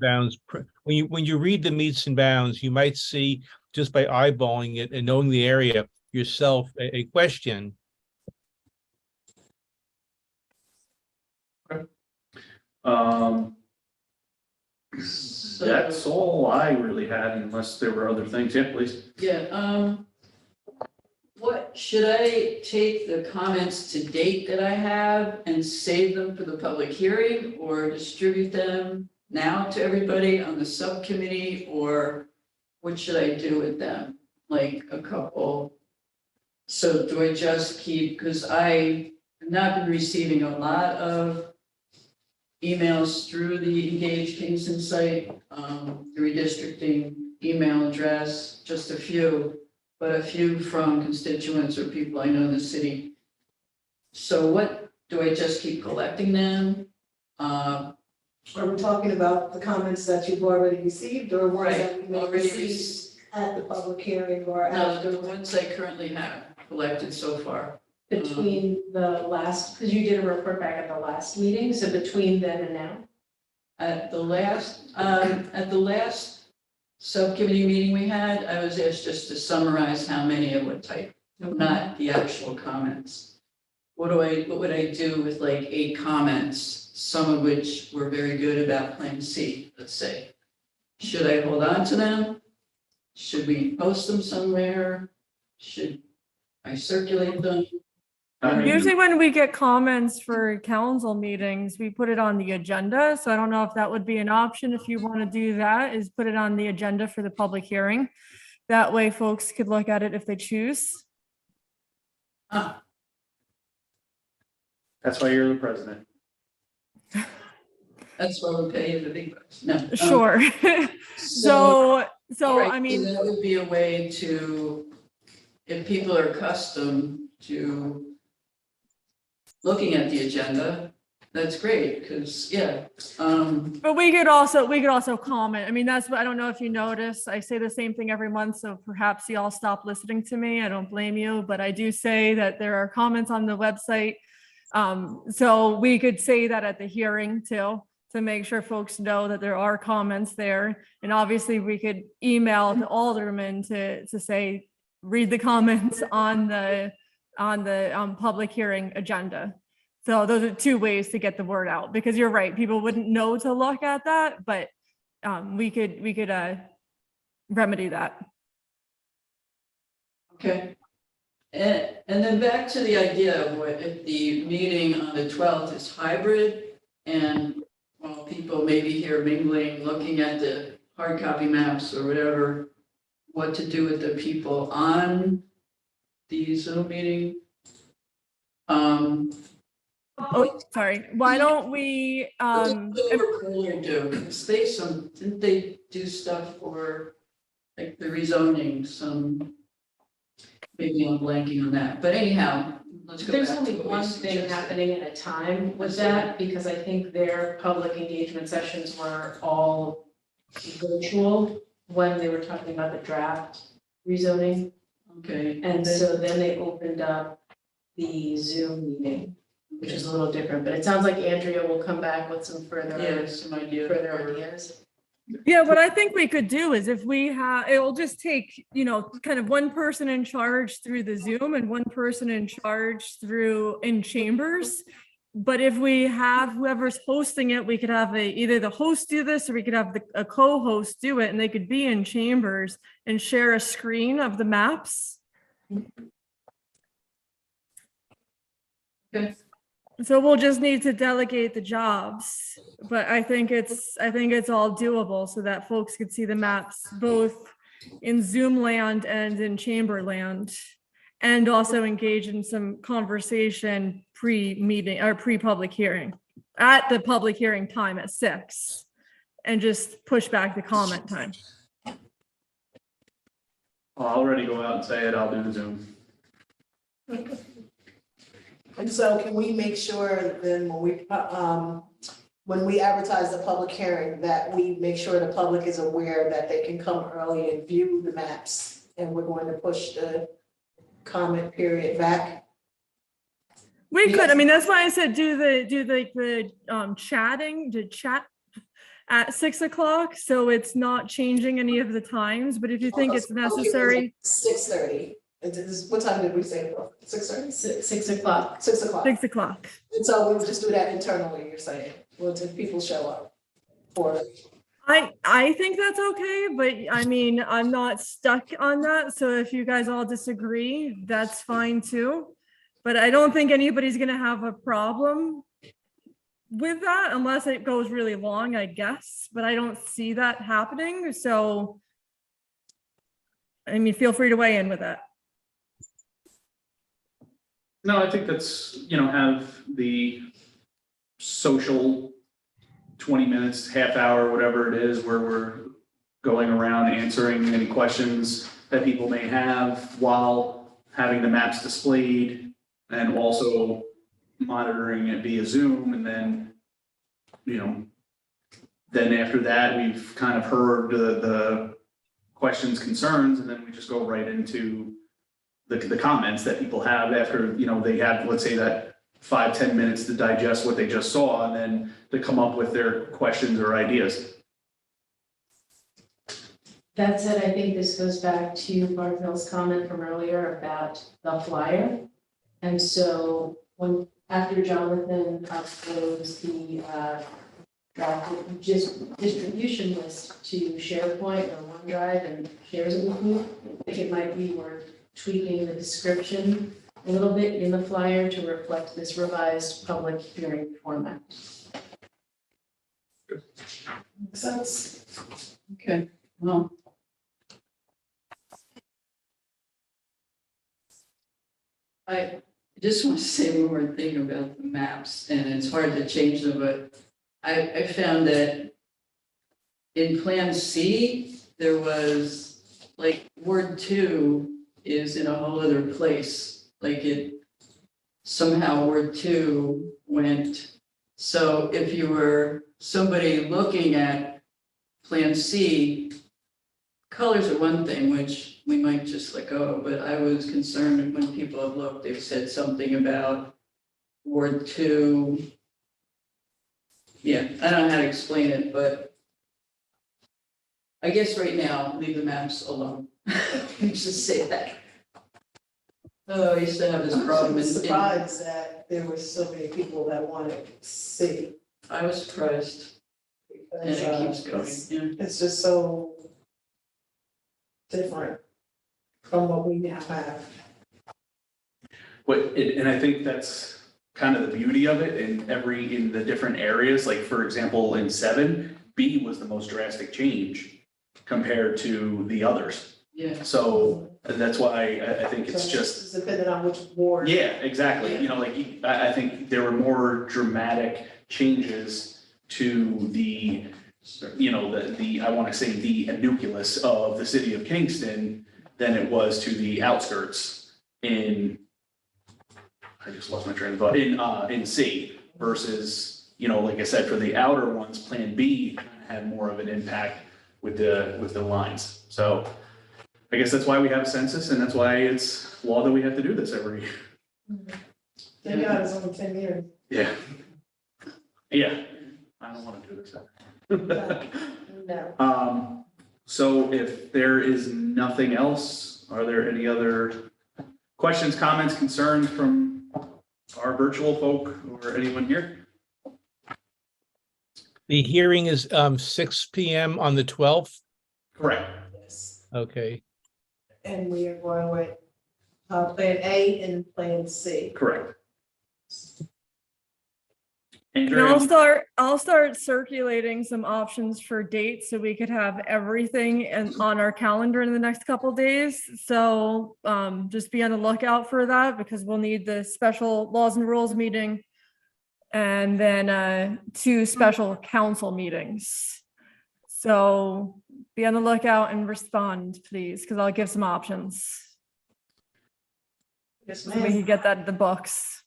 bounds. When you read the meets and bounds, you might see just by eyeballing it and knowing the area, yourself a question. That's all I really had, unless there were other things. Yeah, please. Yeah, what, should I take the comments to date that I have and save them for the public hearing, or distribute them now to everybody on the subcommittee, or what should I do with them? Like a couple. So do I just keep, because I have not been receiving a lot of emails through the Engage Kingston site, the redistricting email address, just a few, but a few from constituents or people I know in the city. So what, do I just keep collecting them? Are we talking about the comments that you've already received, or ones that we may Already receive at the public hearing or No, after? the ones I currently have collected so far. Between the last, because you did a report back at the last meeting, so between then and now? At the last subcommittee meeting we had, I was asked just to summarize how many I would type, not the actual comments. What would I do with like 8 comments, some of which were very good about Plan C, let's say? Should I hold on to them? Should we post them somewhere? Should I circulate them? I mean, Usually when we get comments for council meetings, we put it on the agenda. So I don't know if that would be an option. If you want to do that, is put it on the agenda for the public hearing. That way folks could look at it if they choose. Ah, that's why you're the president. that's why we pay you the big bucks. No. Sure. So, So, all right, I mean, that would be a way to, if people are accustomed to looking at the agenda, that's great, because, yeah. but we could also comment. I mean, that's what, I don't know if you notice, I say the same thing every month, so perhaps you all stop listening to me. I don't blame you, but I do say that there are comments on the website. So we could say that at the hearing too, to make sure folks know that there are comments there. And obviously we could email the alderman to say, read the comments on the public hearing agenda. So those are 2 ways to get the word out, because you're right, people wouldn't know to look at that, but we could remedy that. Okay. And then back to the idea of what if the meeting on the 12th is hybrid, and while people may be here mingling, looking at the hard copy maps or whatever, what to do with the people on the Zoom meeting? Oh, sorry, why don't we, What did Kohler do? Because didn't they do stuff for like the rezoning, maybe I'm blanking on that, but anyhow, let's go back There's to only what we one thing suggested. happening at a time with that, because I think their public engagement sessions were all virtual when they were talking about the draft rezoning. Okay, And so then they opened up the Zoom meeting, which is a little different, but it sounds like Andrea will come back with some yeah, further some idea. yeah, what I think we could do is if we have, it will just take, kind of one person in charge through the Zoom and one person in charge in chambers. But if we have whoever's hosting it, we could have either the host do this, or we could have a co-host do it, and they could be in chambers and share a screen of the maps. Okay. So we'll just need to delegate the jobs, but I think it's all doable so that folks could see the maps both in Zoom land and in chamber land, and also engage in some conversation pre-meeting or pre-public hearing at the public hearing time at 6, and just push back the comment time. I'll already go out and say it. I'll do the Zoom. And so can we make sure then when we advertise the public hearing, that we make sure the public is aware that they can come early and view the maps, and we're going to push the comment period back? We could, I mean, that's why I said do the chatting, to chat at 6 o'clock, so it's not changing any of the times, but if you think it's necessary. 6:30. What time did we say? 6:30? 6 o'clock. 6:00. 6 o'clock. And so we would just do that internally, you're saying, well, if people show up for. I think that's okay, but I mean, I'm not stuck on that. So if you guys all disagree, that's fine too. But I don't think anybody's gonna have a problem with that unless it goes really long, I guess, but I don't see that happening. So I mean, feel free to weigh in with that. No, I think that's, have the social 20 minutes, half hour, whatever it is, where we're going around answering any questions that people may have while having the maps displayed and also monitoring it via Zoom. And then, then after that, we've kind of heard the questions, concerns, and then we just go right into the comments that people have after, they have, let's say, that 5-10 minutes to digest what they just saw and then to come up with their questions or ideas. That said, I think this goes back to Barnville's comment from earlier about the flyer. And so after Jonathan uploads the just distribution list to SharePoint or OneDrive and shares it with me, I think it might be worth tweaking the description a little bit in the flyer to reflect this revised public hearing format. Makes sense. Okay, well. I just want to say one more thing about the maps, and it's hard to change them, but I found that in Plan C, there was, like, Ward 2 is in a whole other place, like somehow Ward 2 went. So if you were somebody looking at Plan C, colors are one thing, which we might just let go of, but I was concerned when people have looked, they've said something about Ward 2. Yeah, I don't know how to explain it, but I guess right now, leave the maps alone. Just say that. Oh, I used to have this problem. I'm surprised that there were so many people that wanted to see. I was surprised, and Because, it keeps going, yeah. it's just so different from what we now have. And I think that's kind of the beauty of it in the different areas. Like, for example, in 7, B was the most drastic change compared to the others. Yeah. So that's why I think it's So just. It's depending on which ward. Yeah, exactly. I think there were more dramatic changes to the, I want to say the nucleus of the city of Kingston than it was to the outskirts I just lost my train of thought, in C versus, like I said, for the outer ones, Plan B had more of an impact with the lines. So I guess that's why we have a census, and that's why it's law that we have to do this every year. Thank God it's only 10 years. Yeah. Yeah, I don't want to do this. No. So if there is nothing else, are there any other questions, comments, concerns from our virtual folk or anyone here? The hearing is 6 p.m. on the 12th. Correct. Yes. Okay. And we are going with Plan A and Plan C. Correct. And Andrea, I'll start circulating some options for dates so we could have everything on our calendar in the next couple of days. So just be on the lookout for that because we'll need the special laws and rules meeting and then 2 special council meetings. So be on the lookout and respond, please, because I'll give some options. Yes, So we ma'am. can get that in the books.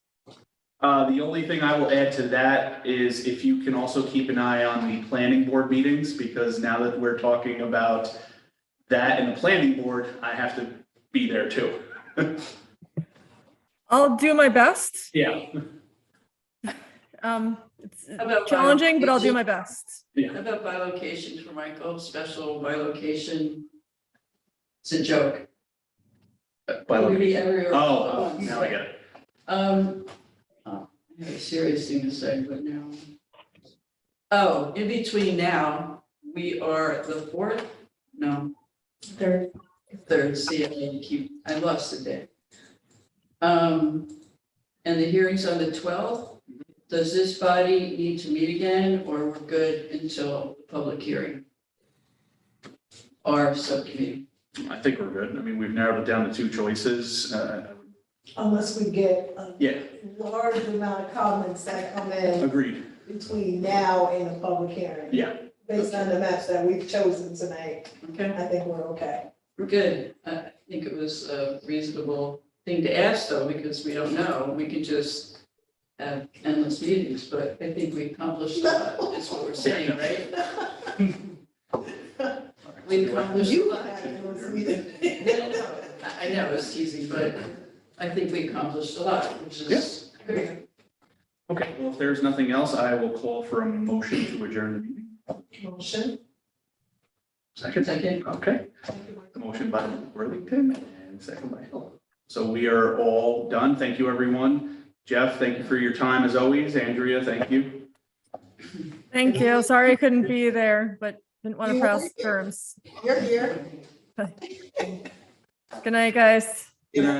the only thing I will add to that is if you can also keep an eye on the planning board meetings, because now that we're talking about that and the planning board, I have to be there too. I'll do my best. Yeah. It's How about challenging, but I'll do bilocation? my best. How about bilocations for Michael, special bilocation? It's a joke. By Would the be every. oh, now I get it. I have a serious thing to say, but now. Oh, in between now, we are the fourth? No, third, see, I lost the day. And the hearing's on the 12th. Does this body need to meet again, or we're good until the public hearing? Our subcommittee? I think we're good. I mean, we've narrowed it down to two choices. Unless we get a Yeah, large amount of comments that come in agreed. between now and the public hearing. Yeah. Based on the maps that we've chosen tonight, Okay, I think we're okay. we're good. I think it was a reasonable thing to ask though, because we don't know. We can just have endless meetings, but I think we accomplished a lot, is what we're saying, right? We accomplished a You lot. had it, it was me. I know, it's teasing, but I think we accomplished a lot, which is great. Okay, well, if there's nothing else, I will call for a motion to adjourn the meeting. Motion. Second? Second. Okay. Motion by Worthington and second by Hill. So we are all done. Thank you, everyone. Jeff, thank you for your time as always. Andrea, thank you. Thank you. Sorry I couldn't be there, but didn't want to You press were here. terms. You're here. Good night, guys. Good night.